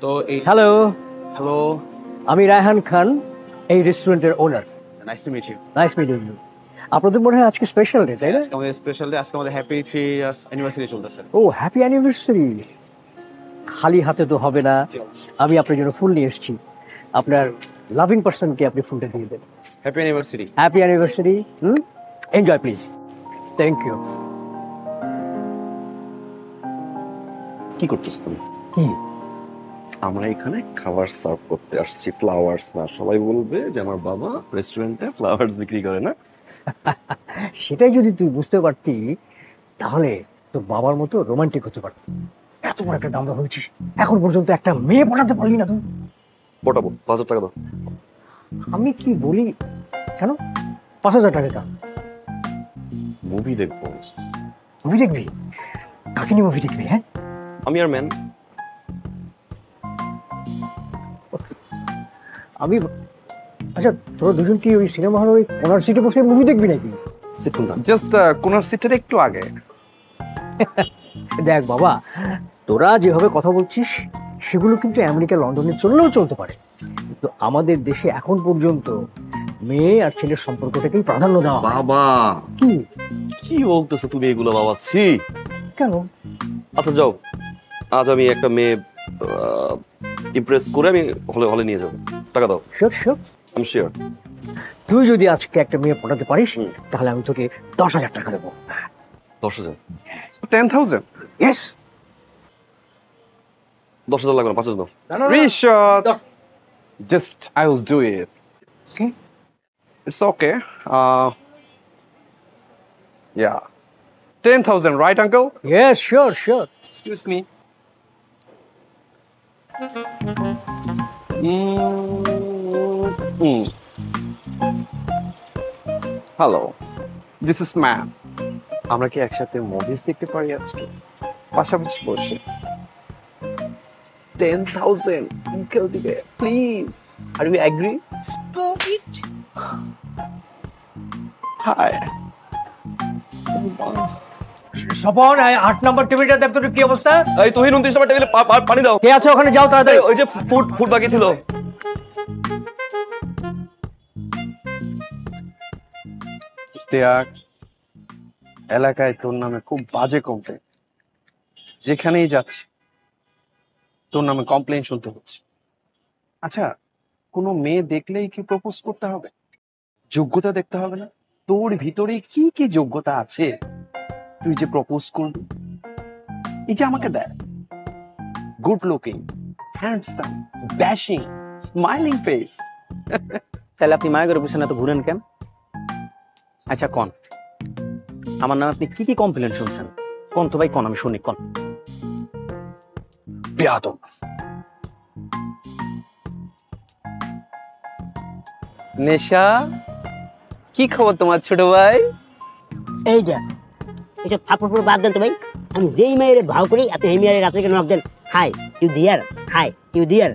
তো এই hello, hello, আমি রায়হান খান, এই রেস্টুরেন্টের owner. Nice to meet you. Nice meeting you. আপনাদের মনে হয় আজকে স্পেশাল ডে, তাই না? আজকে আমাদের স্পেশাল ডে, আজকে আমাদের হ্যাপি 3 ইয়ার্স অ্যানিভার্সারি চলতেছে। ও, হ্যাপি অ্যানিভার্সারি। খালি হাতে তো হবে না, আমি আপনার জন্য ফুল নিয়ে এসেছি। আপনার লাভিং পার্সনকে আপনি ফুলটা দিয়ে দেন। Happy anniversary. Happy anniversary. Enjoy please. Thank you. কি করতেছ তুমি? কি? আমরা এখানে খাবার সার্ভ করতে আসছি, ফ্লাওয়ার্স না। সবাই বলবে যে আমার বাবা রেস্টুরেন্টে ফ্লাওয়ার্স বিক্রি করে না। সেটাই যদি তুই বুঝতে পারতি, তাহলে তোর বাবার মতো রোমান্টিক হতে পারতি। এত বড় একটা দামড়া হয়েছিস, এখন পর্যন্ত একটা মেয়ে পটাতে পারলি না তুই। পটাবো, 5,000 টাকা দাও। আমি কি বলি, কেন 5,000 টাকা দাম? মুভি দেখবো। মুভি দেখবি? কাকে নিয়ে মুভি দেখবি? হ্যাঁ, আমি আর ম্যান। আমি আচ্ছা, তোরা দুজন কি ওই সিনেমা হলে ওই কর্নার সিটে বসে মুভি দেখবি নাকি? কোনটা? জাস্ট কোনার সিটের একটু আগে। দেখ বাবা, তোরা যেভাবে কথা বলছিস সেগুলো কিন্তু আমেরিকা লন্ডনে চললেও চলতে পারে, কিন্তু আমাদের দেশে এখন পর্যন্ত মেয়ে আর ছেলের সম্পর্কটাকেই প্রাধান্য দেওয়া হয়। বাবা কি? কি বলতেছো তুমি এগুলো বাবা? ছি। কেন? আচ্ছা যাও, আজ আমি একটা মেয়ে ইমপ্রেস করে আমি হলে হলে নিয়ে যাবো। টাকা দাও। Sure sure. আমি শিওর। তুই যদি আজকে একটা মেয়ে পটাতে পারিস তাহলে আমি তোকে 10,000 টাকা দেবো। 10,000? 10,000? ইয়েস। 10,000 লাগবে না, 5,000 দাও। Rishad, just I will do it. Okay. It's okay. Yeah. 10,000, right, uncle? Yes, sure sure. Excuse me. Hello. This is Matt. আমরা কি একসাথে মুভিজ দেখতে পারি আজকে পাশাপাশি বসে? 10,000 uncle দিবে, please. Are you agree? Stop it. Hi. Swapan, 8 নম্বর টেবিলটা দেখ তো কি অবস্থা। এই তুহিন 29 নম্বর টেবিলে পানি দাও। কে আছে ওখানে? যাও তাড়াতাড়ি। ওই যে ফুড বাকি ছিল। ইশতিয়াক, এলাকায় তোর নামে খুব বাজে কমপ্লেন। যেখানেই যাচ্ছি তোর নামে কমপ্লেন শুনতে হচ্ছে। আচ্ছা, কোনো মেয়ে দেখলেই কি প্রপোজ করতে হবে? যোগ্যতা দেখতে হবে না? তোর ভিতরে কি কি যোগ্যতা আছে তুই যে প্রপোজ করবি? এই যে আমাকে দেখ, good looking, handsome, dashing, smiling face. তাহলে আপনি মায়ের পিছনে এত ঘুরেন কেন? আচ্ছা কন, আমার নামে আপনি কি কি কমপ্লেন শুনছেন? কন তো ভাই, কন, আমি শুনি, কন। বেয়াদব। নেশা, কি খবর তোমার ছোট ভাই? এই দেখ, এসব ফাপড় পুরো বাদ দেন তো ভাই। আমি যেই মেয়ের ভাও করি আপনি এই মেয়ের রাত্রে নক দেন। Hi you dear, hi you dear.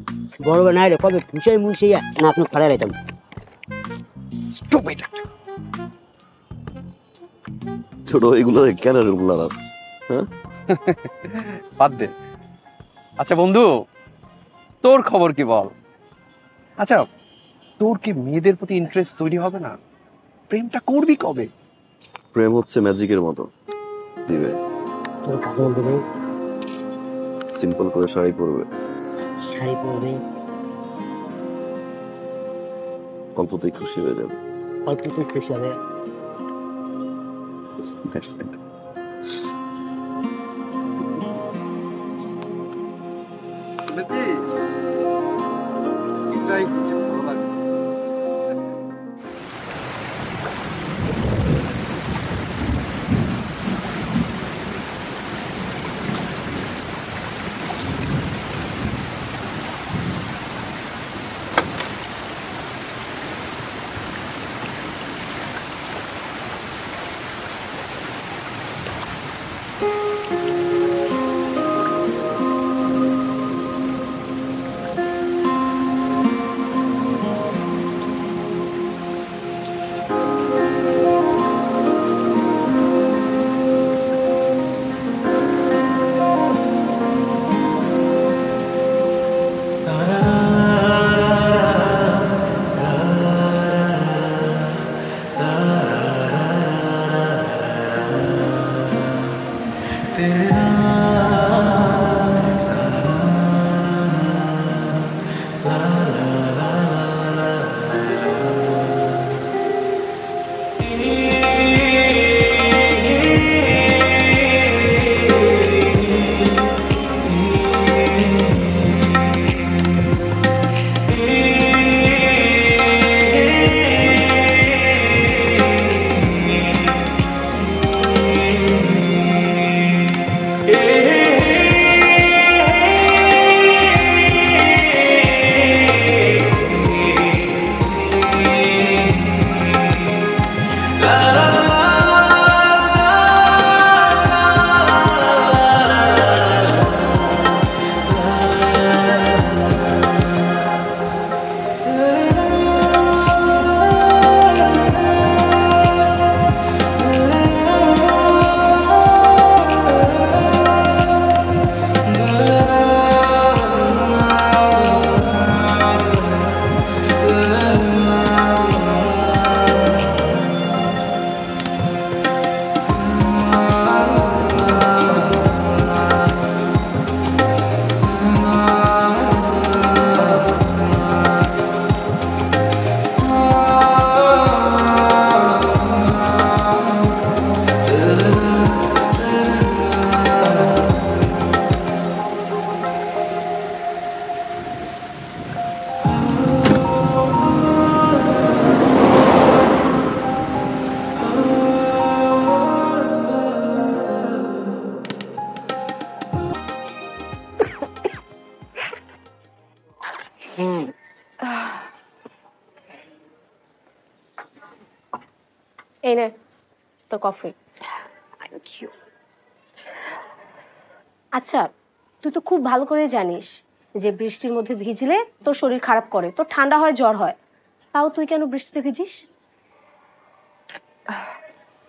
বড় না রে, কবে খুশাই মুশাইয়া না আপনি ফাড়া রাইতাম। স্টুপিড। ছোট এগুলো কেন লাগাস? হ্যাঁ, বাদ দে। আচ্ছা বন্ধু, তোর খবর কি বল? আচ্ছা, তোর কি মেয়েদের প্রতি ইন্টারেস্ট তৈরি হবে না? প্রেমটা করবি কবে? প্রেম হচ্ছে ম্যাজিকের মতো দিবে। তোর কাকে বলবে? সিম্পল করে শাড়ি পরবে, শাড়ি পরবে, অল্পতেই খুশি হয়ে যাবে। অল্প তুই খুশি হবে। That's it. এটাই হচ্ছে ভালো লাগে। এই নে তোর কফি। Thank you. আচ্ছা, তুই তো খুব ভালো করে জানিস যে বৃষ্টির মধ্যে ভিজলে তোর শরীর খারাপ করে, তোর ঠান্ডা হয়, জ্বর হয়। তাও তুই কেন বৃষ্টিতে ভিজিস?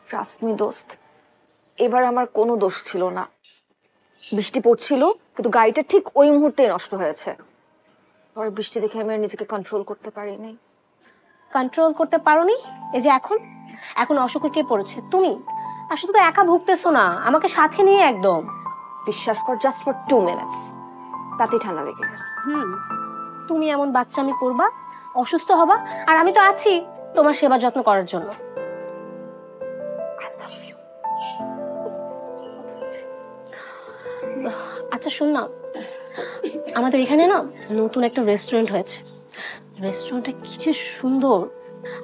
ট্রাস্ট মি দোস্ত, এবার আমার কোনো দোষ ছিল না। বৃষ্টি পড়ছিল কিন্তু গাড়িটা ঠিক ওই মুহূর্তে নষ্ট হয়েছে। পরে বৃষ্টি দেখে আমি আর নিজেকে কন্ট্রোল করতে পারিনি। কন্ট্রোল করতে পারোনি? এই যে এখন এখন অসুখে কে পড়েছে? তুমি। আর শুধু তো একা ভুগতেছো না, আমাকে সাথে নিয়ে একদম। বিশ্বাস কর, জাস্ট ফর 2 মিনিটস তাতেই ঠান্ডা লেগে গেছে। তুমি এমন বাচ্চামি করবা, অসুস্থ হবা, আর আমি তো আছি তোমার সেবা যত্ন করার জন্য। আচ্ছা শোন না, আমাদের এখানে না নতুন একটা রেস্টুরেন্ট হয়েছে। রেস্টুরেন্টটা কি যে সুন্দর,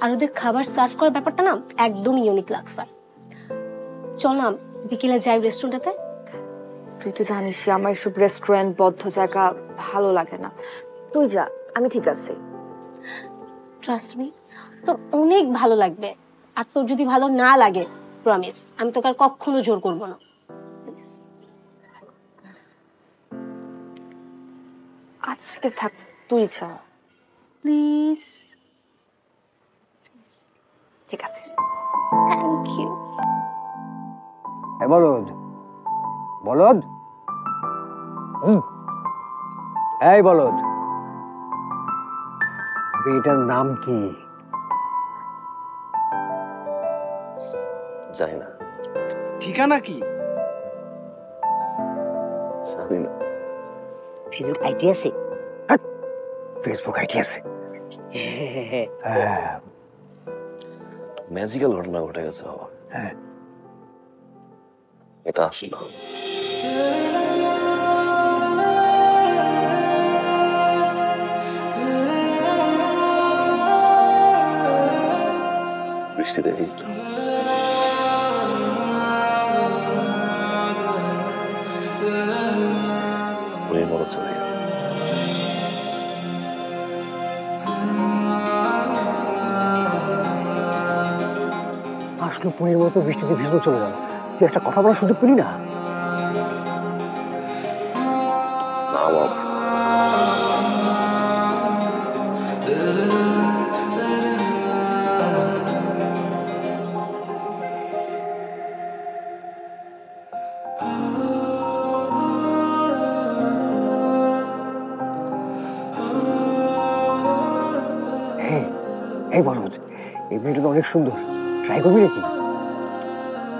আর ওদের খাবার সার্ভ করার ব্যাপারটা না একদম ইউনিক লাগছে। চল না বিকেলে যাই রেস্টুরেন্টটাতে। তুই তো জানিস আমার এসব রেস্টুরেন্ট বদ্ধ জায়গা ভালো লাগে না। তুই যা, আমি ঠিক আছি। ট্রাস্ট মি, তোর অনেক ভালো লাগবে। আর তোর যদি ভালো না লাগে, প্রমিস আমি তোকে আর কখনো জোর করবো না। প্লিজ। আজকে থাক, তুই যা প্লিজ। ঠিক আছে। Thank you. বলদ বলদ, এই বলদ, মেয়েটার নাম কি? জানি না। ঠিকানা কি? জানি না। ফেসবুক আইডি আছে? ফেসবুক আইডি আছে। হ্যাঁ ম্যাজিক্যাল ঘটনা ঘটে গেছে বাবা। হ্যাঁ, এটা আসলো বৃষ্টিতে ভিজলো। ওই মতো চলে গেল। আসলো পুরীর মতো বৃষ্টিতে ভিজতে চলে গেল। তুই একটা কথা বলার সুযোগ পেলি না? না বাবা, এই বলদ, এই মেয়েটা তো অনেক সুন্দর, ট্রাই করবি নাকি?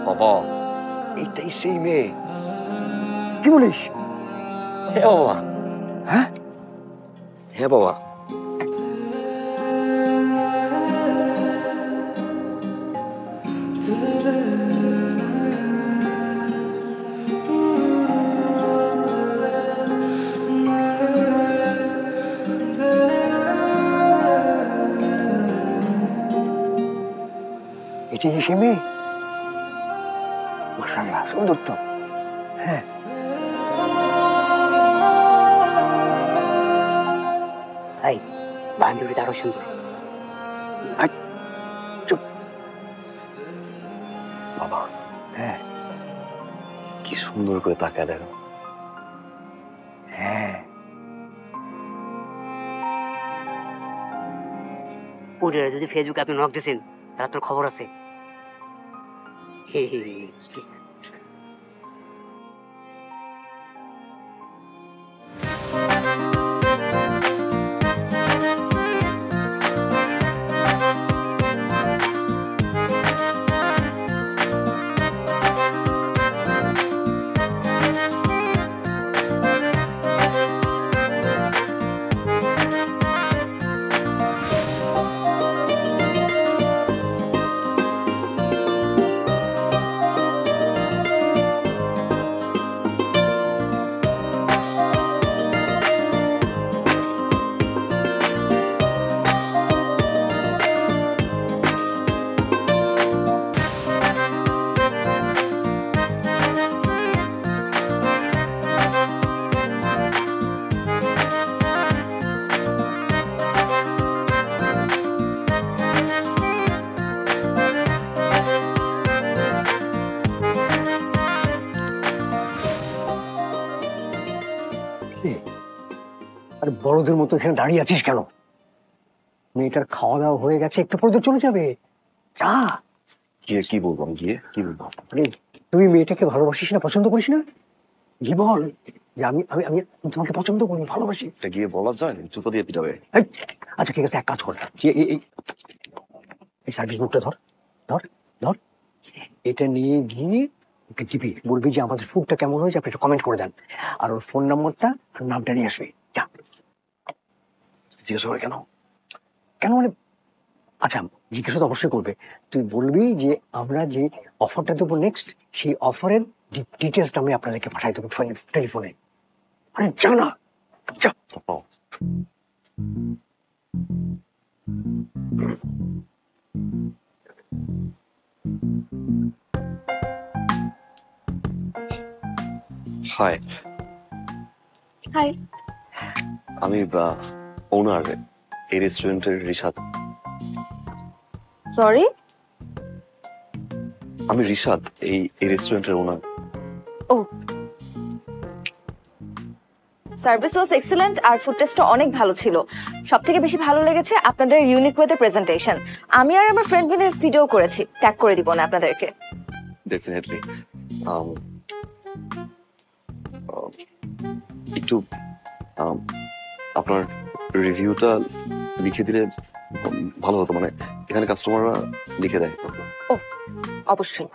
বাবা এইটাই সেই মেয়ে। কি বলিস? হ্যাঁ বাবা। হ্যাঁ হ্যাঁ বাবা। এটি সে মেয়ে? মাশাআল্লাহ, সুন্দর তো। হ্যাঁ ভাই, বান্ধবীটা আরো সুন্দর। বাবা হ্যাঁ কি সুন্দর করে তাকায় দেখো। হ্যাঁ, ওরা যদি ফেসবুকে আপনি নক দিয়েছেন, তার তোর খবর আছে। বড়দের মতো এখানে দাঁড়িয়ে আছিস কেন? মেয়েটার খাওয়া দাওয়া হয়ে গেছে, একটু পরে তো চলে যাবে। যা। গিয়ে কি বলবো? আমি গিয়ে কি বলবো? আরে তুই মেয়েটাকে ভালোবাসিস না, পছন্দ করিস না? কি বল যে আমি আমি আমি তোমাকে পছন্দ করি, ভালোবাসি। এটা গিয়ে বলা যায়? জুতো দিয়ে পিটাবে। এই, আচ্ছা ঠিক আছে, এক কাজ কর, এই সার্ভিস বুকটা ধর, ধর, ধর। এটা নিয়ে গিয়ে ওকে দিবি, বলবি যে আমাদের ফুডটা কেমন হয়েছে আপনি একটু কমেন্ট করে দেন, আর ওর ফোন নাম্বারটা আর নামটা নিয়ে আসবি। যা। জিজ্ঞাসা করে কেন? কেন মানে? আচ্ছা জিজ্ঞাসা তো অবশ্যই করবে। তুই বলবি যে আমরা যে অফারটা দেবো নেক্সট, সেই অফারের ডিটেলসটা আমি আপনাদেরকে পাঠাই দেবো টেলিফোনে। আরে যা না, যা। ও, হাই। হাই। আমি ওনার এই রেস্টুরেন্টের রিশাদ। সরি। আমি রিশাদ, এই রেস্টুরেন্টের ওনার। ও, সার্ভিস ওয়াজ এক্সিলেন্ট আর ফুড টেস্টও অনেক ভালো ছিল। সব থেকে বেশি ভালো লেগেছে আপনাদের ইউনিক ওয়েতে প্রেজেন্টেশন। আমি আর আমার ফ্রেন্ড মিলে ভিডিও করেছি, ট্যাগ করে দিব না আপনাদেরকে। ডেফিনেটলি। একটু আপনার রিভিউটা লিখে দিলে ভালো হতো, মানে এখানে কাস্টমাররা লিখে দেয়। অবশ্যই।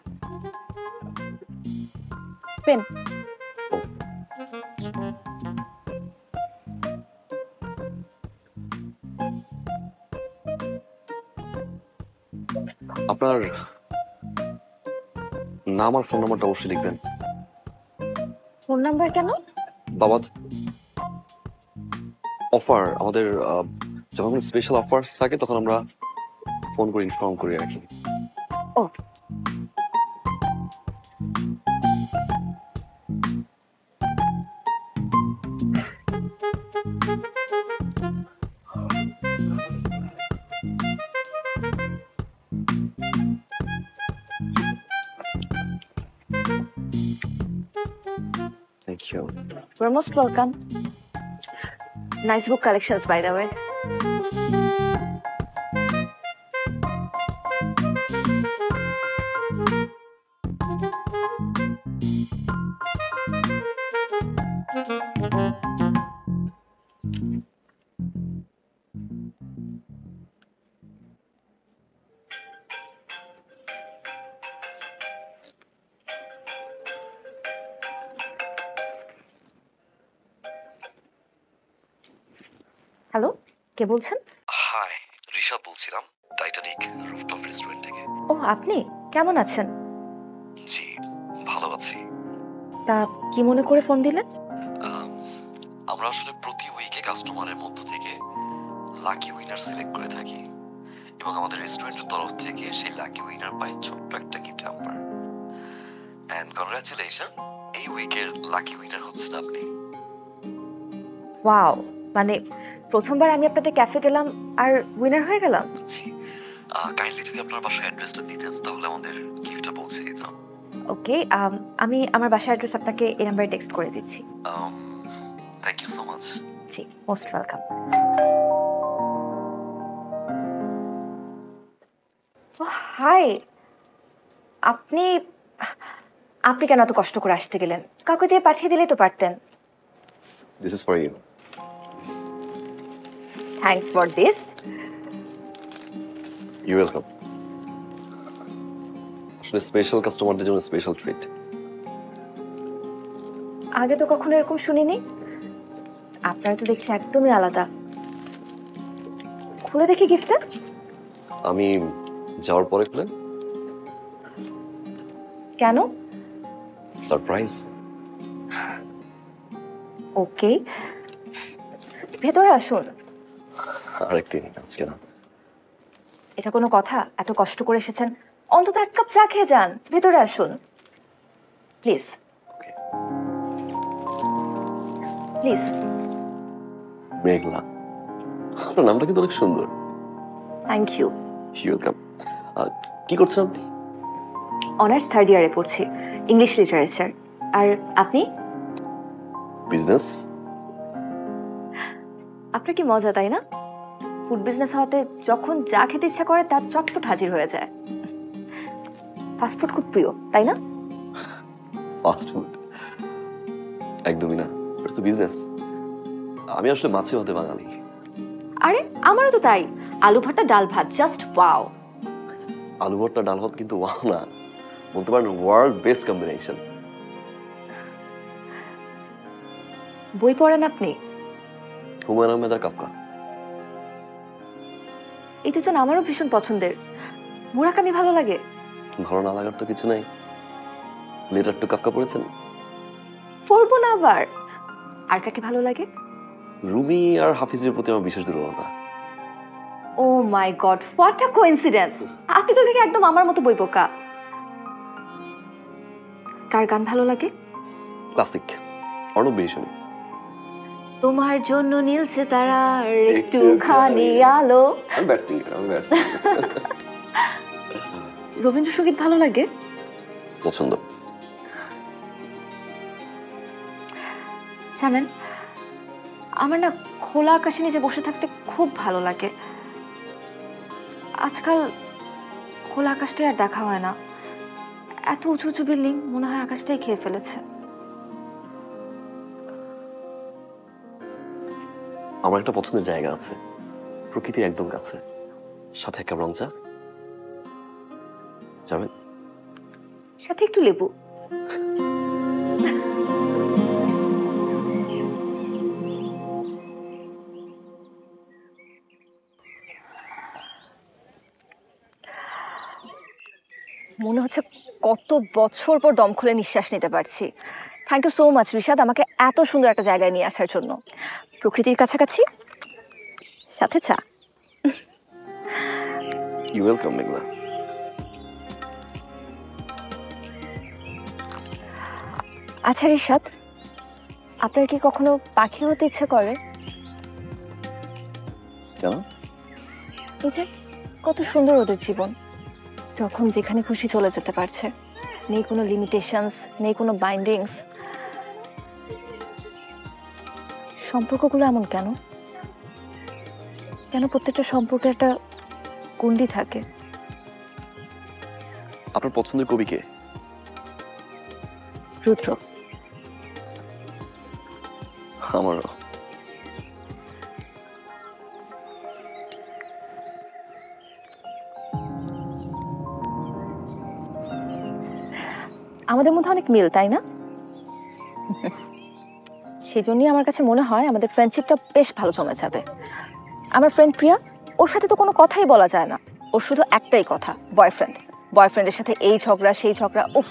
পেন। আপনার নাম আর ফোন নাম্বারটা অবশ্যই লিখবেন। ফোন নাম্বার কেন? বাবা, অফার আমাদের যখন স্পেশাল অফার্স থাকে তখন আমরা ফোন করে ইনফর্ম করে রাখি। ও, thank you. you're most welcome. Nice book collections, by the way. Hello, কে বলছেন? হাই, ঋষাদ বলছিলাম, টাইটানিক রুফটপ রেস্টুরেন্ট থেকে। ও, আপনি কেমন আছেন? জি, ভালো আছি। তা কি মনে করে ফোন দিলেন? আমরা আসলে প্রতি উইকে কাস্টমারের মধ্য থেকে লাকি উইনার সিলেক্ট করে থাকি, এবং আমাদের রেস্টুরেন্টের তরফ থেকে সেই লাকি উইনার পায় ছোট্ট একটা গিফট হ্যাম্পার। এন্ড কংগ্রাচুলেশন, এই উইকের লাকি উইনার হচ্ছেন আপনি। ওয়াও, মানে প্রথমবার আমি আপনাদের ক্যাফে গেলাম আর উইনার হয়ে গেলাম। জি, কাইন্ডলি যদি আপনার বাসার অ্যাড্রেসটা দিতেন তাহলে আমাদের গিফটটা পৌঁছে দিতাম। ওকে, আমি আমার বাসার অ্যাড্রেস আপনাকে এই নাম্বারে টেক্সট করে দিচ্ছি। Thank you so much. জি, মোস্ট ওয়েলকাম। ও হাই, আপনি আপনি কেন এত কষ্ট করে আসতে গেলেন? কাউকে দিয়ে পাঠিয়ে দিলেই তো পারতেন। This is for you. Thanks for this. You welcome. আসলে স্পেশাল কাস্টমারদের জন্য স্পেশাল ট্রিট। আগে তো কখনো এরকম শুনিনি। আপনারা তো দেখছি একদমই আলাদা। খুলে দেখি গিফটটা। আমি যাওয়ার পরে খুলেন। কেন? সারপ্রাইজ। ওকে, ভেতরে আসুন। আরেকদিন, আজকে না। এটা কোনো কথা? এত কষ্ট করে এসেছেন, অন্তত এক কাপ চা খেয়ে যান। ভেতরে আসুন প্লিজ, ওকে। প্লিজ। মেঘলা, আপনার নামটা কিন্তু অনেক সুন্দর। Thank you. ওয়েলকাম। কি করছেন আপনি? অনার্স থার্ড ইয়ারে পড়ছি, ইংলিশ লিটারেচার। আর আপনি? বিজনেস। আপনার কি মজা তাই না? ফুড বিজনেস হওয়াতে যখন যা খেতে ইচ্ছা করে তার চটপট হাজির হয়ে যায়। ফাস্টফুড খুব প্রিয় তাই না? ফাস্ট ফুড একদমই না, এটা তো বিজনেস। আমি আসলে মাছে ভাতে বাঙালি। আরে আমারও তো তাই। আলু ভর্তা ডাল ভাত জাস্ট ওয়াও। আলু ভর্তা ডাল ভাত কিন্তু ওয়াও না, বলতে পারেন ওয়ার্ল্ড বেস্ট কম্বিনেশন। বই পড়েন আপনি? হুমায়ুন আহমেদ আর কাফকা। এই দুজন আমারও ভীষণ পছন্দের। মুরাকামি ভালো লাগে। ভালো না লাগার তো কিছু নাই। লেটার টু কাফকা পড়েছেন? পড়বো না আবার। আর কাকে ভালো লাগে? রুমি আর হাফিজের প্রতি আমার বিশেষ দুর্বলতা। ও মাই গড, হোয়াট আ কোইন্সিডেন্স। আপনি তো দেখে একদম আমার মতো বইপোকা। কার গান ভালো লাগে? ক্লাসিক, অর্ণব বেশি শুনি। তোমার জন্য নীলছে তারা একটুখানি আলো। আমি ব্যাট সিঙ্গার, আমি ব্যাট সিঙ্গার। রবীন্দ্রসঙ্গীত ভালো লাগে? পছন্দ। জানেন, আমার না খোলা আকাশের নিচে বসে থাকতে খুব ভালো লাগে। আজকাল খোলা আকাশটাই আর দেখা হয় না। এত উঁচু উঁচু বিল্ডিং, মনে হয় আকাশটাই খেয়ে ফেলেছে। আমার একটা পছন্দের জায়গা আছে, প্রকৃতির একদম কাছে, সাথে একটা রং চা। যাবেন? সাথে একটু লেবু। মনে হচ্ছে কত বছর পর দম খুলে নিঃশ্বাস নিতে পারছি। Thank you so much Rishad, আমাকে এত সুন্দর একটা জায়গায় নিয়ে আসার জন্য। প্রকৃতির কাছাকাছি, সাথে চা। ইউ ওয়েলকাম মেঘলা। আচ্ছা রিশাদ, আপনার কি কখনো পাখি হতে ইচ্ছে করে? কেন? এই যে কত সুন্দর ওদের জীবন, যখন যেখানে খুশি চলে যেতে পারছে, নেই কোনো লিমিটেশনস, নেই কোনো বাইন্ডিংস। সম্পর্কগুলো এমন কেন? কেন প্রত্যেকটা সম্পর্কে একটা গণ্ডি থাকে? আপনার পছন্দের কবি কে? রুদ্র। আমারও। আমাদের মধ্যে অনেক মিল তাই না? সেজন্যই আমার কাছে মনে হয় আমাদের ফ্রেন্ডশিপটা বেশ ভালো জমে যাবে। আমার ফ্রেন্ড প্রিয়া, ওর সাথে তো কোনো কথাই বলা যায় না। ওর শুধু একটাই কথা, বয়ফ্রেন্ড। বয়ফ্রেন্ডের সাথে এই ঝগড়া সেই ঝগড়া, উফ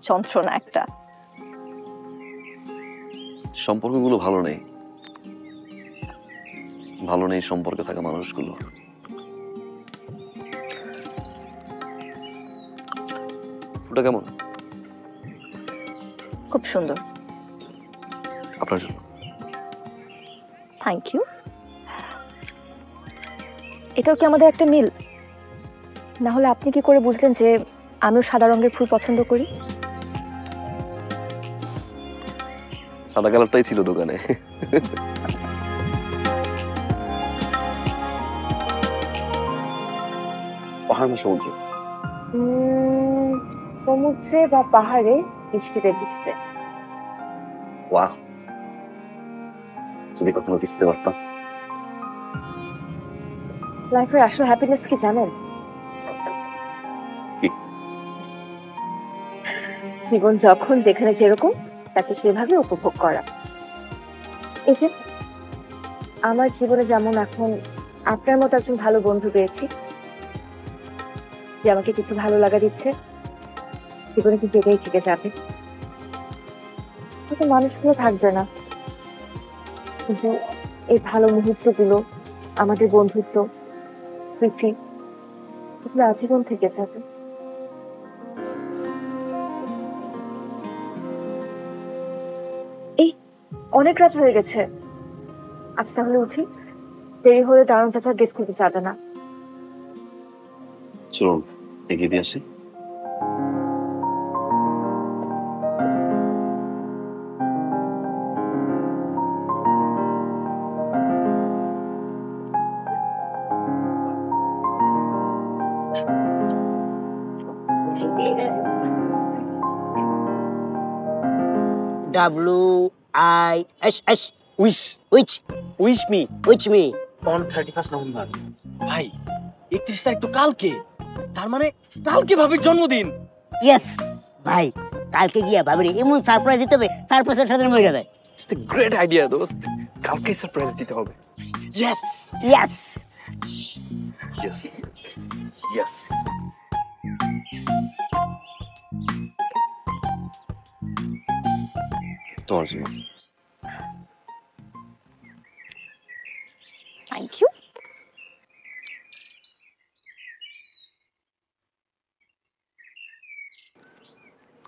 যন্ত্রণা একটা। সম্পর্কগুলো ভালো নেই, ভালো নেই সম্পর্কে থাকা মানুষগুলো। ওটা কেমন? খুব সুন্দর। আপনার জন্য। Thank you. এটাও কি আমাদের একটা মিল? না হলে আপনি কি করে বুঝলেন যে আমিও সাদা রঙের ফুল পছন্দ করি? সাদা কালারটাই ছিল দোকানে। পাহাড় না সমুদ্র? সমুদ্রে বা পাহাড়ে বৃষ্টিতে ভিজতে। বাহ, যদি কখনো ভিজতে পারতাম। লাইফের আসল হ্যাপিনেস কি জানেন? কি? জীবন যখন যেখানে যেরকম তাকে সেভাবে উপভোগ করা। এই যে আমার জীবনে যেমন এখন আপনার মতো একজন ভালো বন্ধু পেয়েছি, যে আমাকে কিছু ভালো লাগা দিচ্ছে, জীবনে কিন্তু এটাই থেকে যাবে। হয়তো মানুষগুলো থাকবে না, কিন্তু এই ভালো মুহূর্তগুলো, আমাদের বন্ধুত্ব, স্মৃতি, এগুলো আজীবন থেকে যাবে। এই অনেক রাত হয়ে গেছে, আজ তাহলে উঠি। দেরি হলে দারুণ চাচার গেট খুলতে যাবে না। চলুন এগিয়ে দিয়ে আসি। WISH wish which wish me which me on 31 November. ভাই 31 তারিখ তো কালকে, তার মানে কালকে ভাবির জন্মদিন। ইয়েস ভাই, কালকে গিয়া ভাবিরে এমন সারপ্রাইজ দিতে হবে, সারপ্রাইজের সাথে মরে যাবে। ইটস এ গ্রেট আইডিয়া দোস্ত, কালকে সারপ্রাইজ দিতে হবে। Yes yes yes yes. তোমার জন্য। Thank you.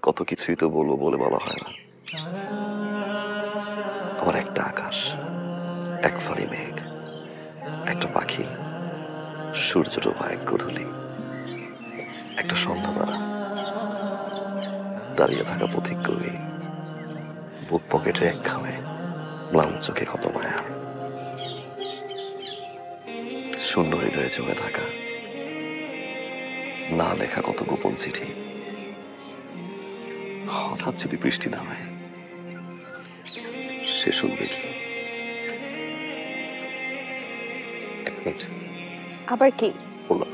কত কিছুই তো বলবো বলে বলা হয় না। আমার একটা আকাশ, এক ফালি মেঘ, একটা পাখি, সূর্য ডোবা এক গোধূলি, একটা সন্ধ্যা তারা, দাঁড়িয়ে থাকা পথিক কবি, বুক পকেটে এক খামে, ম্লান চোখে কত মায়া, শূন্য হৃদয়ে জমে থাকা না লেখা কত গোপন চিঠি। হঠাৎ যদি বৃষ্টি নামে, সে শুনবে কি? এক মিনিট, আবার কি? বললাম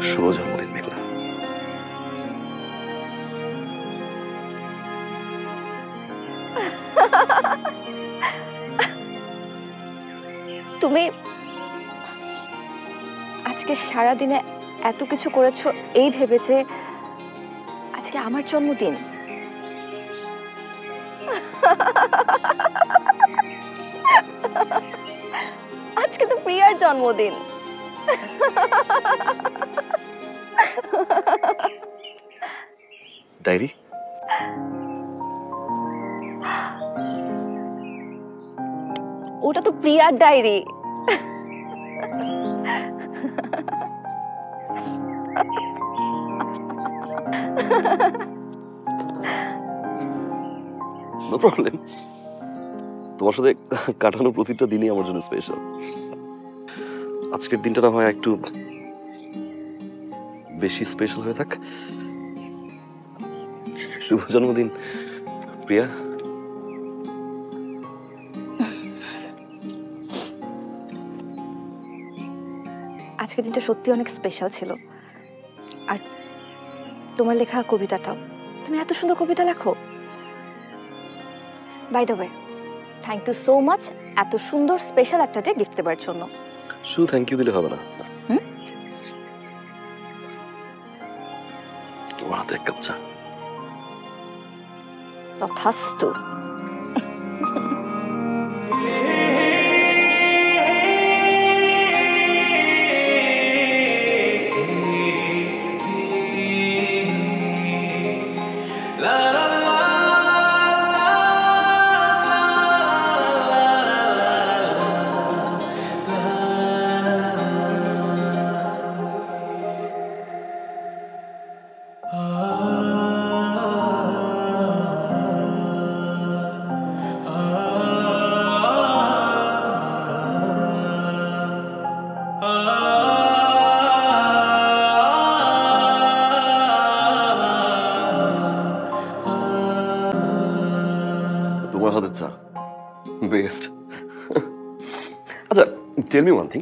শুভ জন্মদিন মেঘলা। তুমি আজকে সারাদিনে এত কিছু করেছো এই ভেবে যে আজকে আমার জন্মদিন। আজকে তো প্রিয়ার জন্মদিন। ডায়েরি? ওটা তো প্রিয়ার ডায়েরি। No problem. তোমার সাথে কাটানো প্রতিটা দিনই আমার জন্য স্পেশাল। আজকের দিনটা না হয় একটু বেশি স্পেশাল হয়ে থাক। শুভ জন্মদিন প্রিয়া। আজকের দিনটা সত্যি অনেক স্পেশাল ছিল। আর তোমার লেখা কবিতাটাও, তুমি এত সুন্দর কবিতা লেখো। By the way, thank you so much এত সুন্দর স্পেশাল একটা ডে গিফট দেবার জন্য। শুধু থ্যাংক ইউ দিলে হবে না, তোমার হাতে এক কাপ চা। তথাস্তু। তোমার হাতে চা বেস্ট। আচ্ছা, টেল মি ওয়ান থিং।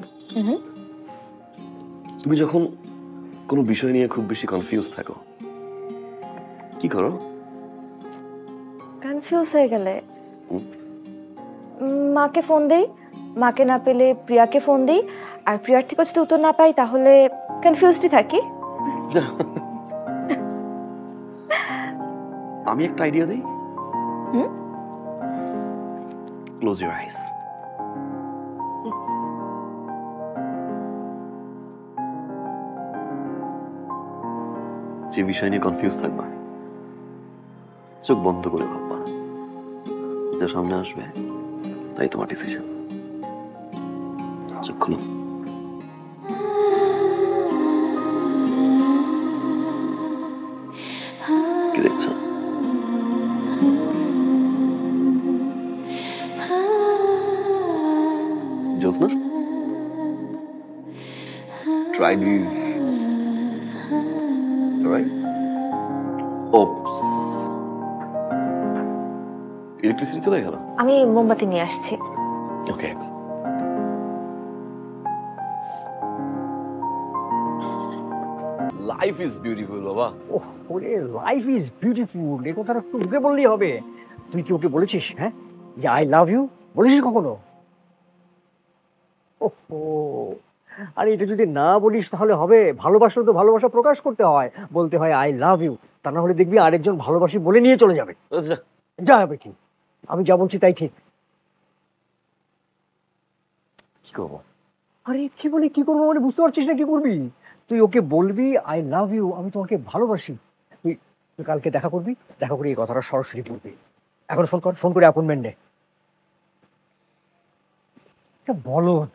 তুমি যখন কোনো বিষয় নিয়ে খুব বেশি কনফিউজ থাকো, কি করো? কনফিউজ হয়ে গেলে মাকে ফোন দেই, মাকে না পেলে প্রিয়াকে ফোন দেই, আর প্রিয়ার থেকে যদি উত্তর না পাই তাহলে কনফিউজডই থাকি। আমি একটা আইডিয়া দিই। Close your eyes. যে বিষয় নিয়ে কনফিউজ থাকবা, চোখ বন্ধ করে ভাববা, যা সামনে আসবে তাই তোমার ডিসিশন। চোখ খুলো। কি দেখছো? নুডলস না? Try this. অলরাইট। ওপস, ইলেকট্রিসিটি চলে গেল। আমি মোমবাতি নিয়ে আসছি। ওকে। লাইফ ইজ বিউটিফুল বাবা। ওহ ওরে লাইফ ইজ বিউটিফুল, এই কথাটা একটু মুখে বললেই হবে। তুই কি ওকে বলেছিস হ্যাঁ যে আই লাভ ইউ? বলেছিস কখনো? ওহো, আরে এটা যদি না বলিস তাহলে হবে? ভালোবাসলে তো ভালোবাসা প্রকাশ করতে হয়, বলতে হয় আই লাভ ইউ। তা না হলে দেখবি আরেকজন ভালোবাসি বলে নিয়ে চলে যাবে। আচ্ছা, যা হবে ঠিক, আমি যা বলছি তাই ঠিক। কি করবো? আরে কি বলি কি করবো মানে বুঝতে পারছিস না কি করবি? তুই ওকে বলবি আই লাভ ইউ, আমি তোমাকে ভালোবাসি। তুই তুই কালকে দেখা করবি, দেখা করে এই কথাটা সরাসরি বলবি। এখন ফোন কর, ফোন করে অ্যাপয়েন্টমেন্ট নে। এটা বলদ।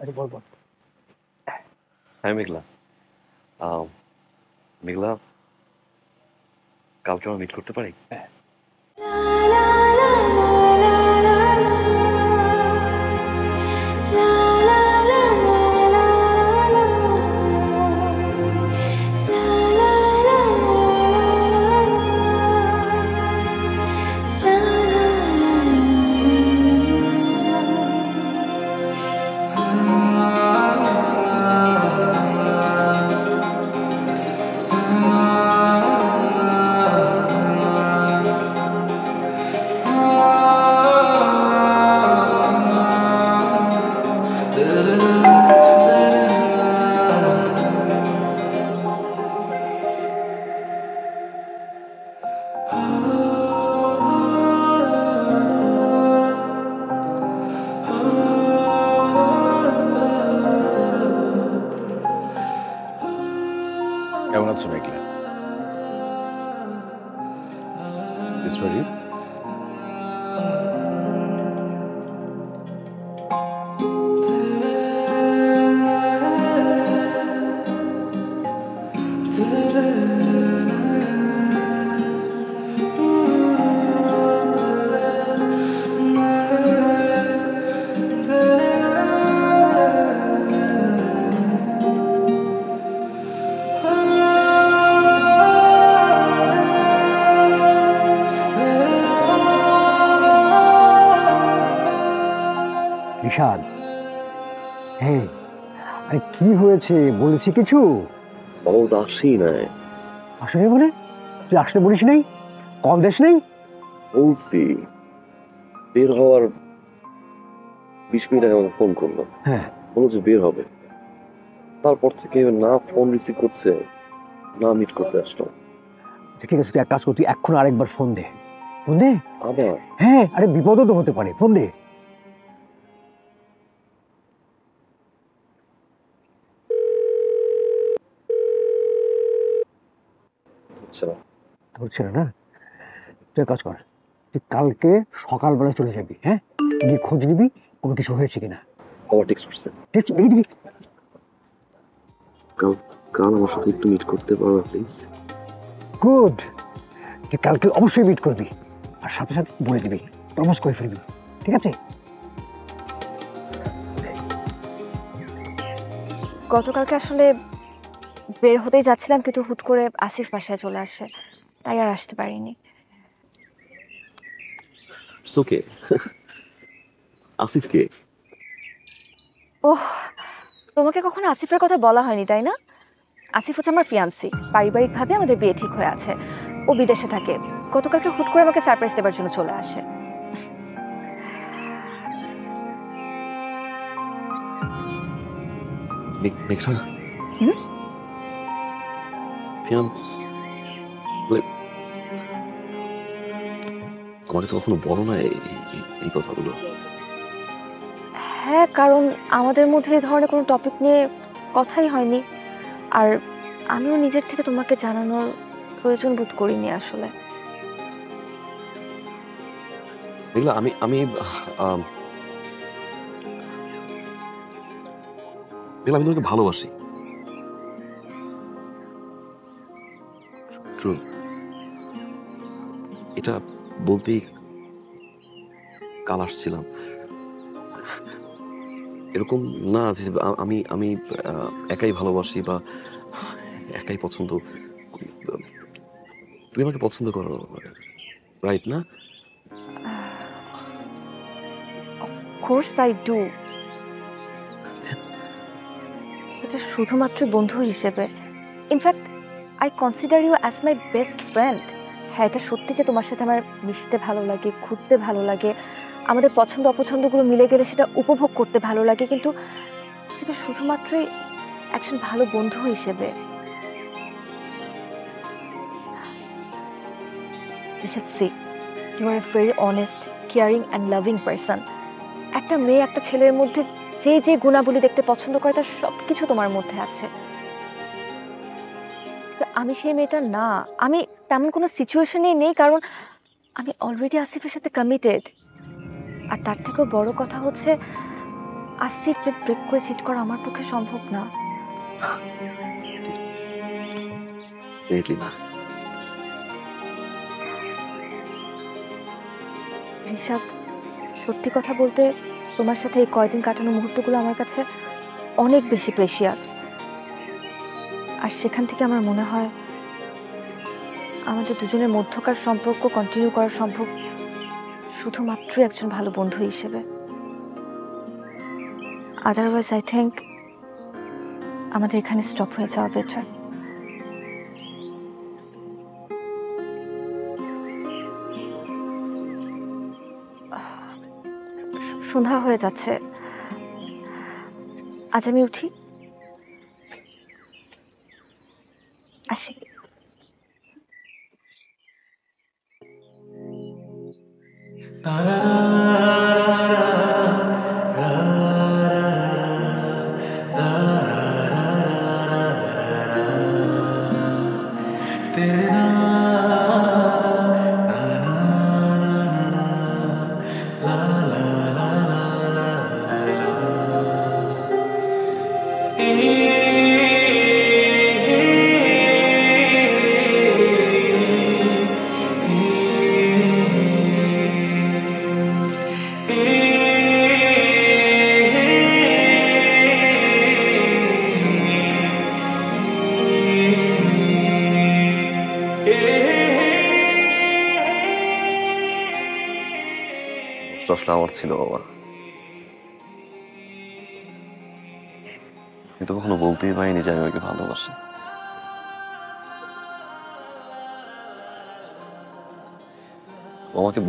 আরে বল বল। হ্যাঁ মেঘলা, মেঘলা, কালকে আমরা মিট করতে পারি? কেমন আছো মেঘলা? This for you? নিশাদ, হ্যাঁ আরে কি হয়েছে বলেছি কিছু? বাবা ও তো আসেই নাই। আসলে বলে তুই আসতে বলিস নাই? কল দেশ নেই? বলছি, বের হওয়ার 20 মিনিট আগে আমাকে ফোন করলো, হ্যাঁ বললো যে বের হবে। তারপর থেকে না ফোন রিসিভ করছে, না মিট করতে আসলো। ঠিক আছে, তুই এক কাজ কর, তুই এখন আরেকবার ফোন দে। ফোন দে। আবার? হ্যাঁ আরে বিপদও তো হতে পারে, ফোন দে। হচ্ছে না। ধরছে না না? তুই এক কাজ কর, তুই কালকে সকালবেলা চলে যাবি, হ্যাঁ গিয়ে খোঁজ নিবি কোনো কিছু হয়েছে কিনা। বাবা টেক্সট করছে, ঠিক আছে, দেখি দেখি। কাল কাল আমার সাথে একটু মিট করতে পারবে প্লিজ? গুড, তুই কালকে অবশ্যই মিট করবি, আর সাথে সাথে বলে দিবি, প্রপোজ করে ফেলবি, ঠিক আছে? গতকালকে আসলে বের হতেই যাচ্ছিলাম, কিন্তু হুট করে আসিফ বাসায় চলে আসে, তাই আর আসতে পারিনি। It's okay. আসিফ কে? ওহ, তোমাকে কখনো আসিফের কথা বলা হয়নি তাই না? আসিফ হচ্ছে আমার ফিয়ান্সি, পারিবারিকভাবে আমাদের বিয়ে ঠিক হয়ে আছে। ও বিদেশে থাকে, গতকালকে হুট করে আমাকে সারপ্রাইজ দেওয়ার জন্য চলে আসে। মেঘনা, হুম? আমাকে তো কখনো বলো না এই কথাগুলো। হ্যাঁ, কারণ আমাদের মধ্যে এই ধরনের কোনো টপিক নিয়ে কথাই হয়নি, আর আমিও নিজের থেকে তোমাকে জানানোর প্রয়োজন বোধ করিনি আসলে। মেঘলা, আমি আমি মেঘলা, আমি তোমাকে ভালোবাসি। বেডরুম, এটা বলতেই কাল আসছিলাম। এরকম না যে আমি আমি একাই ভালোবাসি বা একাই পছন্দ। তুমি আমাকে পছন্দ করো, রাইট না? Course I do. সেটা শুধুমাত্র বন্ধু হিসেবে। In fact I consider you as my best friend. হ্যাঁ, এটা সত্যি যে তোমার সাথে আমার মিশতে ভালো লাগে, ঘুরতে ভালো লাগে, আমাদের পছন্দ অপছন্দগুলো মিলে গেলে সেটা উপভোগ করতে ভালো লাগে, কিন্তু সেটা শুধুমাত্রই একজন ভালো বন্ধু হিসেবে। Rishad, see, you are a very honest, caring and loving person. একটা মেয়ে একটা ছেলের মধ্যে যে যে গুণাবলী দেখতে পছন্দ করে তার সব কিছু তোমার মধ্যে আছে। আমি সেই মেয়েটা না, আমি তেমন কোনো সিচুয়েশনেই নেই, কারণ আমি অলরেডি আসিফের সাথে কমিটেড। আর তার থেকেও বড় কথা হচ্ছে আসিফ ব্রেক করে চিট করা আমার পক্ষে সম্ভব না। রিশাদ, সত্যি কথা বলতে তোমার সাথে এই কয়দিন কাটানো মুহূর্তগুলো আমার কাছে অনেক বেশি প্রেশিয়াস। আর সেখান থেকে আমার মনে হয় আমাদের দুজনের মধ্যকার সম্পর্ক কন্টিনিউ করা সম্ভব শুধুমাত্র একজন ভালো বন্ধু হিসেবে। আদারওয়াইজ আই থিঙ্ক আমাদের এখানে স্টপ হয়ে যাওয়া বেটার। সন্ধ্যা হয়ে যাচ্ছে, আজ আমি উঠি, আসি। দোষটা আমার ছিল বাবা, আমি তো কখনো বলতেই পারিনি যে আমি ওকে ভালোবাসি। ও আমাকে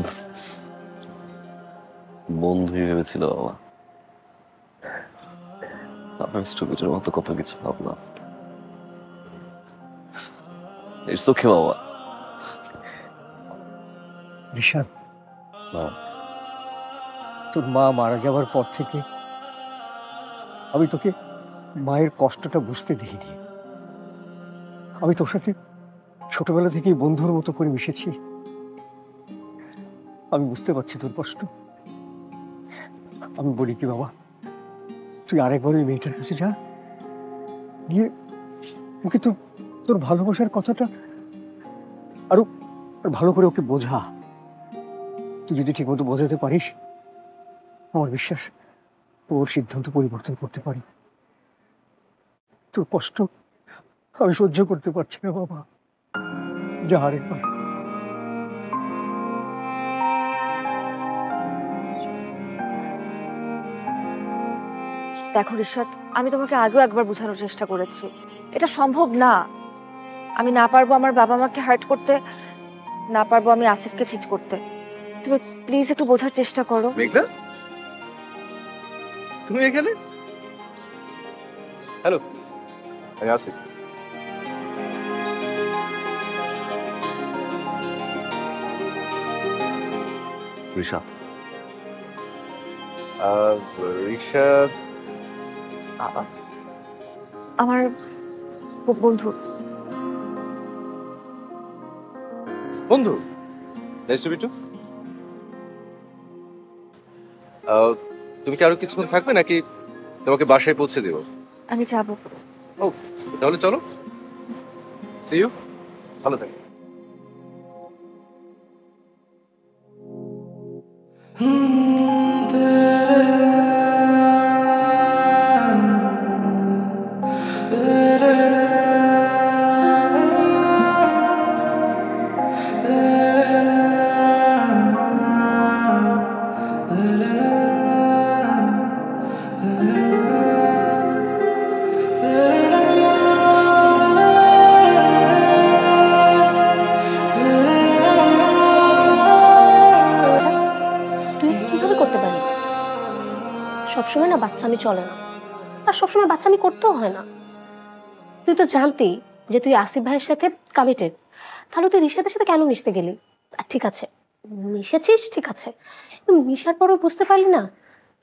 বন্ধুই ভেবেছিল বাবা। আমি স্টুপিডের মতো কত কিছু ভাবলাম। ইটস ওকে বাবা। রিশাদ, তোর মা মারা যাওয়ার পর থেকে আমি তোকে মায়ের কষ্টটা বুঝতে দিইনি। আমি তোর সাথে ছোটবেলা থেকেই বন্ধুর মতো করে মিশেছি। আমি বুঝতে পারছি তোর কষ্ট। আমি বলি কি বাবা, তুই আরেকবার ওই মেয়েটার কাছে যা, গিয়ে ওকে তোর ভালোবাসার কথাটা আরো ভালো করে ওকে বোঝা। তুই যদি ঠিক মতো বোঝাতে পারিস, আমার বিশ্বাস ওর সিদ্ধান্ত পরিবর্তন করতে পারি। তোর কষ্ট আমি সহ্য করতে পারছি না বাবা, যা আরেকবার। দেখো রিশাদ, আমি তোমাকে আগেও একবার বোঝানোর চেষ্টা করেছি, এটা সম্ভব না। আমি না পারবো আমার বাবা মাকে হার্ট করতে, না পারবো আমি আসিফকে চিট করতে। তুমি প্লিজ একটু বোঝার চেষ্টা করো। মেঘনা, তুমি এখানে? হ্যালো, আমি আসিফ। ঋষাদ, ঋষাদ আমার বন্ধু। বন্ধু, নাইস টু মিট ইউ। তুমি কি আরো কিছুক্ষণ থাকবে নাকি তোমাকে বাসায় পৌঁছে দেবো? আমি যাবো। ও, তাহলে চলো। সি ইউ, ভালো থাকো। তুই এটা কিভাবে করতে পারলি? সবসময় না বাচ্চামি চলে না, আর সবসময় বাচ্চামি করতেও হয় না। তুই তো জানতি যে তুই আসিফ ভাইয়ের সাথে কমিটেড, তাহলে তুই রিশাদের সাথে কেন মিশতে গেলি? আর ঠিক আছে, মিশেছিস ঠিক আছে, কিন্তু মিশার পরেও বুঝতে পারলি না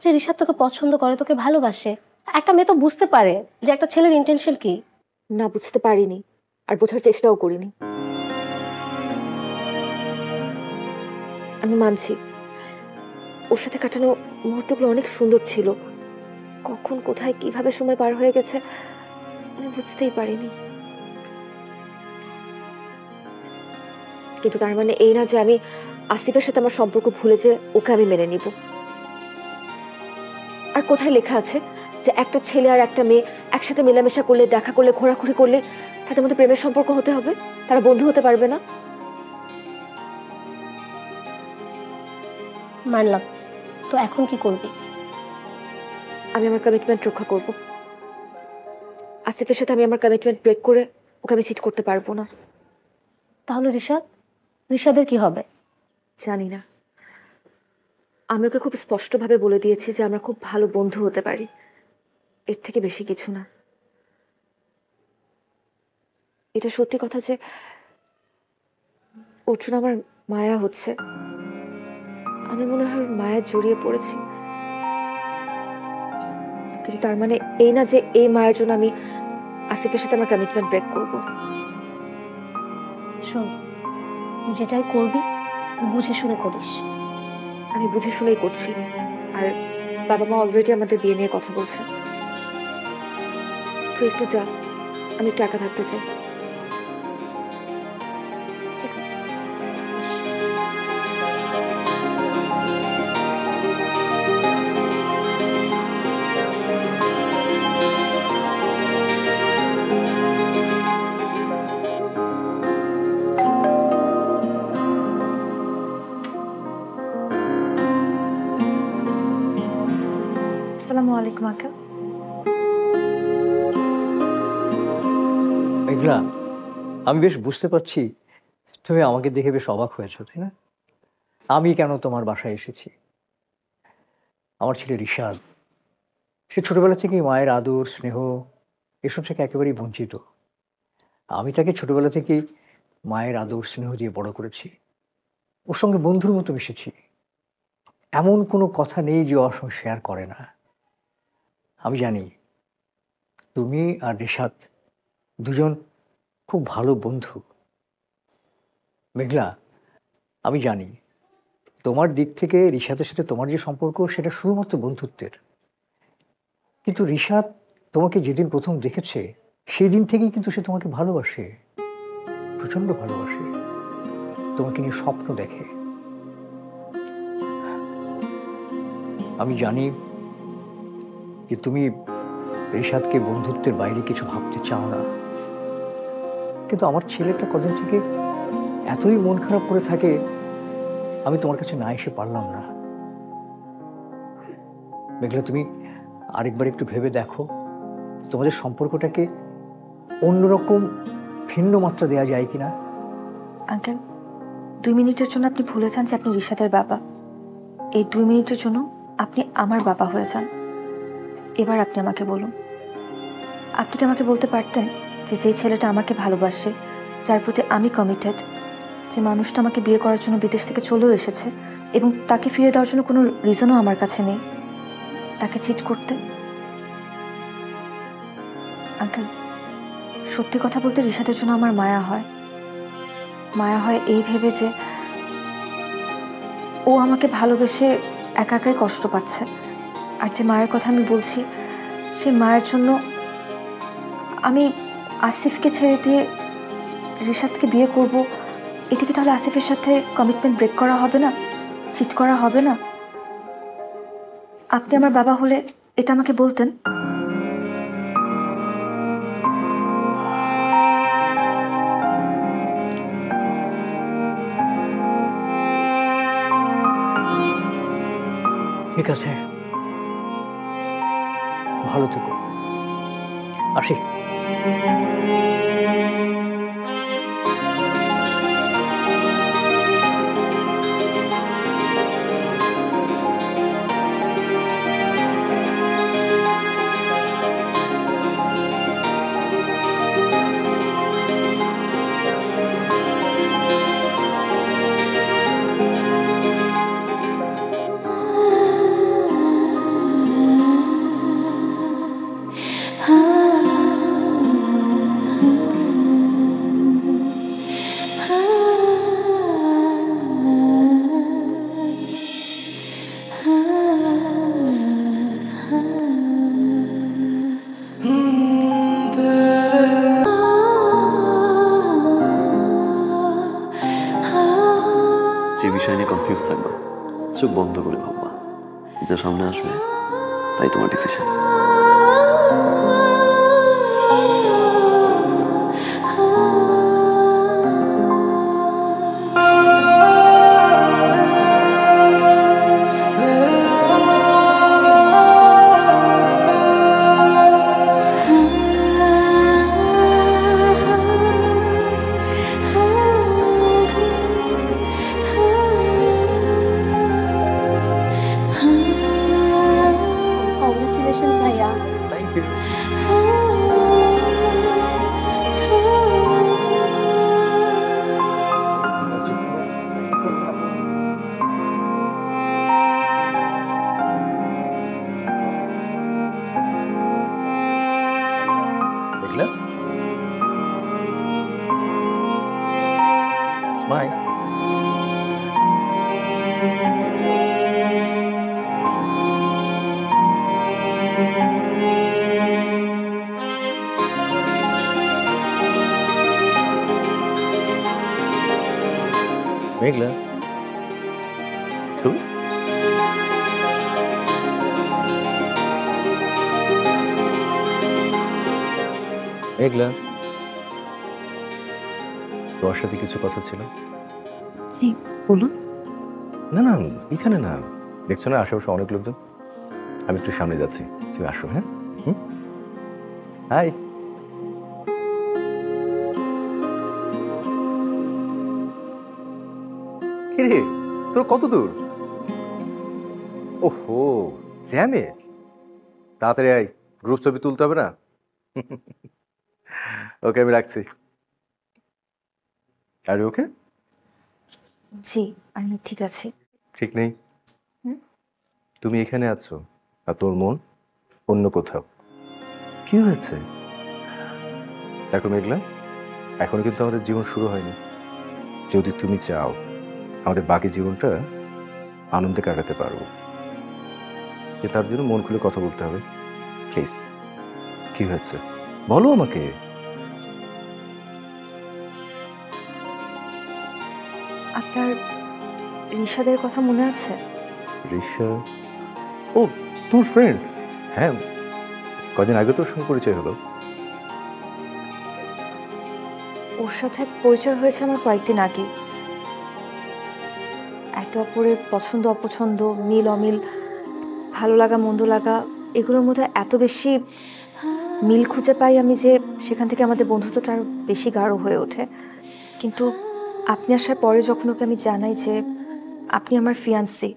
যে রিশাদ তোকে পছন্দ করে, তোকে ভালোবাসে। একটা মেয়ে তো বুঝতে পারে যে একটা ছেলের ইন্টেনশন কি। না, বুঝতে পারিনি, আর বোঝার চেষ্টাও করিনি। আমি মানছি ওর সাথে কাটানো মুহূর্তগুলো অনেক সুন্দর ছিল। কখন কোথায় কিভাবে সময় পার হয়ে গেছে আমি বুঝতেই পারিনি। কিন্তু তার মানে এই না যে আমি আসিফের সাথে আমার সম্পর্ক ভুলে যে ওকে আমি মেনে নিব। আর কোথায় লেখা আছে যে একটা ছেলে আর একটা মেয়ে একসাথে মেলামেশা করলে, দেখা করলে, ঘোরাঘুরি করলে তাদের মধ্যে প্রেমের সম্পর্ক হতে হবে, তারা বন্ধু হতে পারবে না? মানলাম, তো এখন কি করবি? আমি আমার কমিটমেন্ট রক্ষা করব। আসিফের সাথে আমি আমার কমিটমেন্ট ব্রেক করে ওকে আমি চিট করতে পারবো না। তাহলে রিশাদের কি হবে? জানি না। আমি ওকে খুব স্পষ্টভাবে বলে দিয়েছি যে আমরা খুব ভালো বন্ধু হতে পারি, এর থেকে বেশি কিছু না। এটা সত্যি কথা যে ওর জন্য আমার মায়া হচ্ছে। আমি মনে হয় ওর মায়া জড়িয়ে পড়েছি, কিন্তু তার মানে এই না যে এই মায়ের জন্য আমি আসিফের সাথে আমার কমিটমেন্ট ব্রেক করব। শোন, যেটাই করবি বুঝে শুনে করিস। আমি বুঝে শুনেই করছি, আর বাবা মা অলরেডি আমাদের বিয়ে নিয়ে কথা বলছে। তুই একটু যা, আমি একটু একা থাকতে চাই। ঠিক আছে। আসসালামু আলাইকুম আঙ্কেল। মেঘলা, আমি বেশ বুঝতে পারছি তুমি আমাকে দেখে বেশ অবাক হয়েছো, তাই না? আমি কেন তোমার বাসায় এসেছি? আমার ছেলে রিশাদ, সে ছোটবেলা থেকেই মায়ের আদর স্নেহ এসব থেকে একেবারেই বঞ্চিত। আমি তাকে ছোটবেলা থেকেই মায়ের আদর স্নেহ দিয়ে বড় করেছি, ওর সঙ্গে বন্ধুর মতো মিশেছি। এমন কোনো কথা নেই যে ওর সঙ্গে শেয়ার করে না। আমি জানি তুমি আর রিশাদ দুজন খুব ভালো বন্ধু। মেঘলা, আমি জানি তোমার দিক থেকে রিশাদের সাথে তোমার যে সম্পর্ক সেটা শুধুমাত্র বন্ধুত্বের, কিন্তু রিশাদ তোমাকে যেদিন প্রথম দেখেছে সেই দিন থেকেই কিন্তু সে তোমাকে ভালোবাসে, প্রচন্ড ভালোবাসে, তোমাকে নিয়ে স্বপ্ন দেখে। আমি জানি যে তুমি রিশাদকে বন্ধুত্বের বাইরে কিছু ভাবতে চাও না, কিন্তু আমার ছেলেটা কদিন থেকে এতই মন খারাপ করে থাকে, আমি তোমার কাছে না এসে পারলাম না। মেঘলা, তুমি আরেকবার একটু ভেবে দেখো তোমাদের সম্পর্কটাকে অন্যরকম ভিন্ন মাত্রা দেওয়া যায় কিনা। আঙ্কেল, 2 মিনিটের জন্য আপনি ভুলে যান যে আপনি রিশাদের বাবা। এই 2 মিনিটের জন্য আপনি আমার বাবা হয়ে যান। এবার আপনি আমাকে বলুন, আপনি কি আমাকে বলতে পারতেন যে যেই ছেলেটা আমাকে ভালোবাসে, যার প্রতি আমি কমিটেড, যে মানুষটা আমাকে বিয়ে করার জন্য বিদেশ থেকে চলেও এসেছে এবং তাকে ফিরে দেওয়ার জন্য কোনো রিজনও আমার কাছে নেই, তাকে চিট করতে? আঙ্কেল, সত্যি কথা বলতে রিশাদের জন্য আমার মায়া হয়। মায়া হয় এই ভেবে যে ও আমাকে ভালোবেসে একা একাই কষ্ট পাচ্ছে, আর যে মায়ের কথা আমি বলছি সে মায়ের জন্য আমি আসিফকে ছেড়ে দিয়ে রিশাদকে বিয়ে করব। এটা কি তাহলে আসিফের সাথে কমিটমেন্ট ব্রেক করা হবে না, চিট করা হবে না? আপনি আমার বাবা হলে এটা আমাকে বলতেন। ঠিক আছে, ভালো থেকো, আসি। যে বিষয় নিয়ে কনফিউজ থাকবা চোখ বন্ধ করে ভাববা, যা সামনে আসবে তাই তোমার ডিসিশন। কংগ্রেচুলেশনস ভাইয়া। Thank you. দেখলে স্মাইল। মেঘলা ছবি মেঘলা, তোর সাথে কিছু কথা ছিল। জি বলুন। না না, এখানে না, দেখছো না আশেপাশে অনেক লোকজন। আমি একটু সামনে যাচ্ছি, তুমি আসো। হ্যাঁ, হাই। কিরে, তোর কত দূর? ওহো, জ্যামে। তাড়াতাড়ি আয়, গ্রুপ ছবি তুলতে হবে না? ওকে, আমি রাখছি। আর ওকে? জি আমি ঠিক আছি। ঠিক নেই? হুম? তুমি এখানে আছো আর তোর মন অন্য কোথাও। কি হয়েছে? দেখো মেঘলা, এখন কিন্তু আমাদের জীবন শুরু হয়নি। যদি তুমি চাও আমাদের বাকি জীবনটা আনন্দে কাটাতে পারবো, তার জন্য মন খুলে কথা বলতে হবে। প্লিজ, কি হয়েছে বলো আমাকে। আপনার রিশাদের কথা মনে আছে? রিশা? ও, তোর ফ্রেন্ড? হ্যাঁ, কদিন আগে তোর সঙ্গে পরিচয় হলো। ওর সাথে পরিচয় হয়েছে আমার কয়েকদিন আগে। একে অপরের পছন্দ অপছন্দ, মিল অমিল, ভালো লাগা মন্দ লাগা, এগুলোর মধ্যে এত বেশি মিল খুঁজে পাই আমি যে সেখান থেকে আমাদের বন্ধুত্বটা আরও বেশি গাঢ় হয়ে ওঠে। কিন্তু আপনি আসার পরে যখন ওকে আমি জানাই যে আপনি আমার ফিয়ান্সি,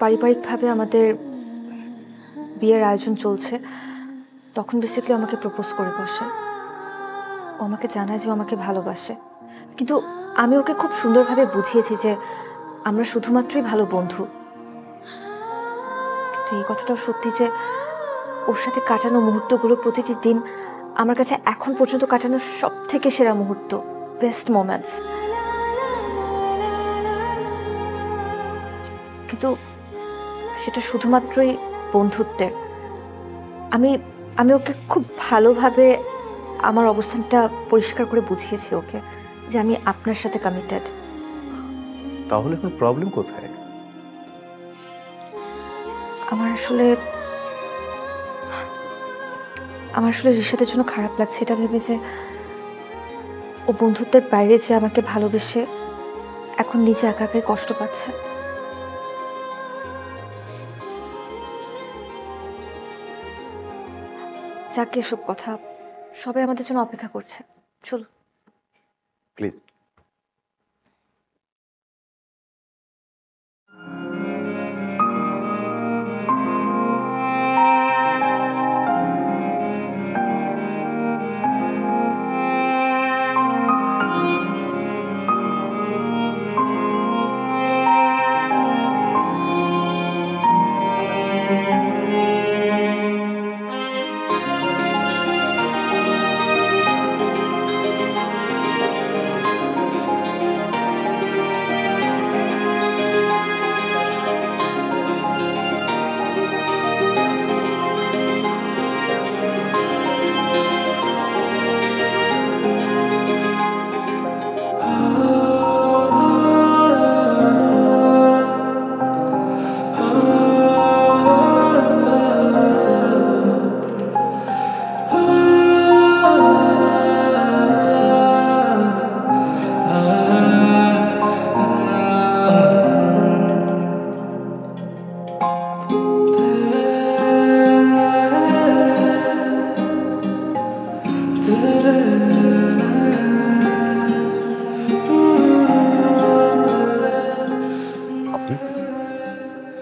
পারিবারিকভাবে আমাদের বিয়ের আয়োজন চলছে, তখন বেসিক্যালি আমাকে প্রপোজ করে বসে। ও আমাকে জানায় যে ও আমাকে ভালোবাসে, কিন্তু আমি ওকে খুব সুন্দরভাবে বুঝিয়েছি যে আমরা শুধুমাত্রই ভালো বন্ধু। কিন্তু এই কথাটাও সত্যি যে ওর সাথে কাটানো মুহূর্তগুলো প্রতিটি দিন আমার কাছে এখন পর্যন্ত কাটানো সব থেকে সেরা মুহূর্ত, বেস্ট মোমেন্টস। কিন্তু সেটা শুধুমাত্রই বন্ধুত্বের। আমি আমি ওকে খুব ভালোভাবে আমার অবস্থানটা পরিষ্কার করে বুঝিয়েছি ওকে যে আমি আপনার সাথে কমিটেড। তাহলে এখন প্রবলেম কোথায়? আমার আসলে রিশাদের জন্য খারাপ লাগছে এটা ভেবে যে ও বন্ধুত্বের বাইরে যে আমাকে ভালোবেসে এখন নিজে একা একাই কষ্ট পাচ্ছে। যাকে এসব কথা, সবাই আমাদের জন্য অপেক্ষা করছে, চলো। প্লিজ।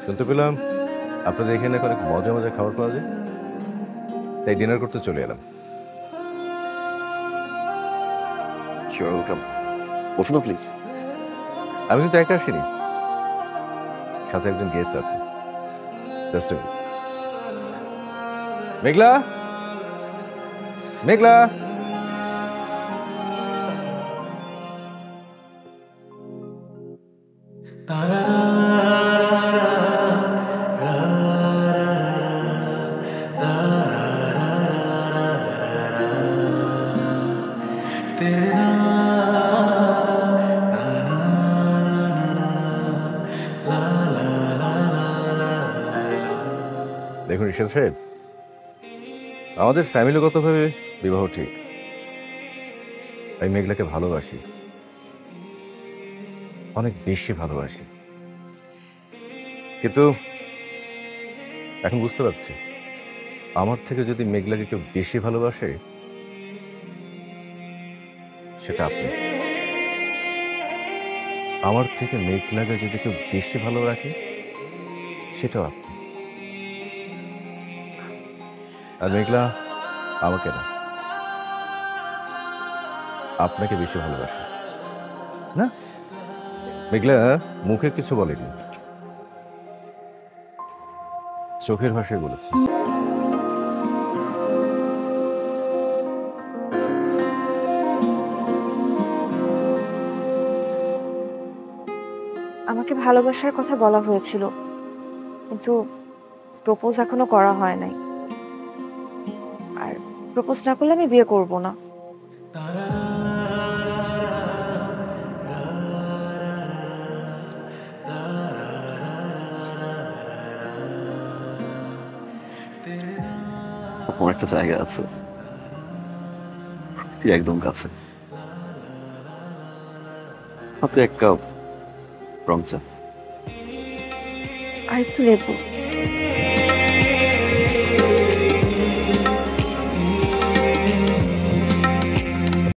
শুনতে পেলাম আপনাদের এখানে অনেক মজা মজা খাবার পাওয়া যায়, তাই ডিনার করতে চলে এলাম। Sure, welcome. বসুন না প্লিজ। আমি কিন্তু একা আসিনি, সাথে একজন গেস্ট আছে। জাস্ট মেঘলা, মেঘলা। দেখুন ঋষাদ সাহেব, আমাদের ফ্যামিলিগতভাবে বিবাহ ঠিক। আমি মেঘলাকে ভালোবাসি, অনেক বেশি ভালোবাসি, কিন্তু এখন বুঝতে পারছি আমার থেকে যদি মেঘলাকে কেউ বেশি ভালোবাসে সেটা আপনি। আমার থেকে মেঘলাকে যদি কেউ বেশি ভালো রাখে সেটাও আপনি। আর মেঘলা আমাকে না, আপনাকে বেশি ভালোবাসে না? মেঘলা মুখে কিছু বলেনি, চোখের ভাষায় বলেছে। আমাকে ভালোবাসার কথা বলা হয়েছিল, কিন্তু প্রপোজ এখনো করা হয় নাই। আর প্রপোজ না করলে আমি বিয়ে করব না। আমার একটা জায়গা আছে একদম কাছে, হাতে এক কাপ রং চা আর একটু লেবু।